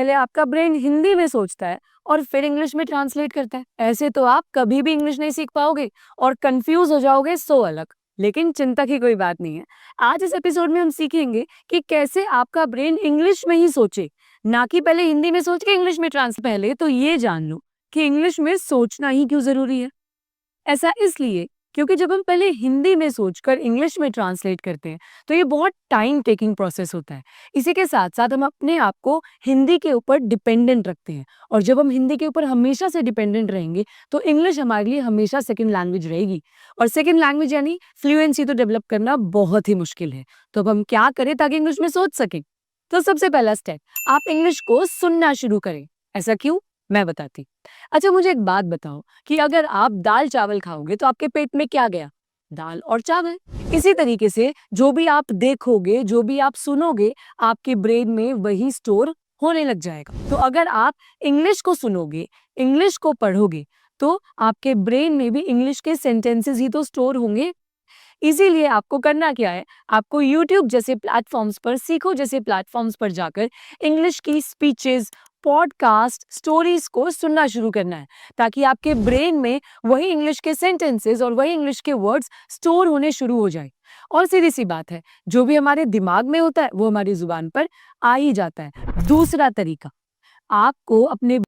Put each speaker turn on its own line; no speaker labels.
पहले आपका ब्रेन हिंदी में सोचता है और फिर इंग्लिश में ट्रांसलेट करता है। ऐसे तो आप कभी भी इंग्लिश नहीं सीख पाओगे और कंफ्यूज हो जाओगे सो अलग। लेकिन चिंता की कोई बात नहीं है। आज इस एपिसोड में हम सीखेंगे कि कैसे आपका ब्रेन इंग्लिश में ही सोचे, ना कि पहले हिंदी में सोच के इंग्लिश में ट्रांस। पहले तो ये जान लो कि इंग्लिश में सोचना ही क्यों जरूरी है। ऐसा इसलिए क्योंकि जब हम पहले हिंदी में सोचकर इंग्लिश में ट्रांसलेट करते हैं तो ये बहुत टाइम टेकिंग प्रोसेस होता है। इसी के साथ साथ हम अपने आप को हिंदी के ऊपर डिपेंडेंट रखते हैं, और जब हम हिंदी के ऊपर हमेशा से डिपेंडेंट रहेंगे तो इंग्लिश हमारे लिए हमेशा सेकंड लैंग्वेज रहेगी, और सेकंड लैंग्वेज यानी फ्लुएंसी तो डेवलप करना बहुत ही मुश्किल है। तो अब हम क्या करें ताकि इंग्लिश में सोच सकें? तो सबसे पहला स्टेप, आप इंग्लिश को सुनना शुरू करें। ऐसा क्यों, मैं बताती। अच्छा, मुझे एक बात बताओ कि अगर आप दाल चावल खाओगे तो आपके पेट में क्या गया? दाल और चावल। इसी तरीके से जो भी आप देखोगे, जो भी आप सुनोगे, आपके ब्रेन में वही स्टोर होने लग जाएगा। तो अगर आप इंग्लिश को सुनोगे, इंग्लिश को पढ़ोगे, तो आपके ब्रेन में भी इंग्लिश के सेंटेंसेस ही तो स्टोर होंगे। इसीलिए आपको करना क्या है, आपको YouTube जैसे प्लेटफॉर्म्स पर, सीखो जैसे प्लेटफॉर्म्स पर जाकर इंग्लिश की स्पीचेस, पॉडकास्ट, स्टोरीज को सुनना शुरू करना है, ताकि आपके ब्रेन में वही इंग्लिश के सेंटेंसेस और वही इंग्लिश के वर्ड्स स्टोर होने शुरू हो जाए। और सीधी सी बात है, जो भी हमारे दिमाग में होता है वो हमारी जुबान पर आ ही जाता है। दूसरा तरीका, आपको अपने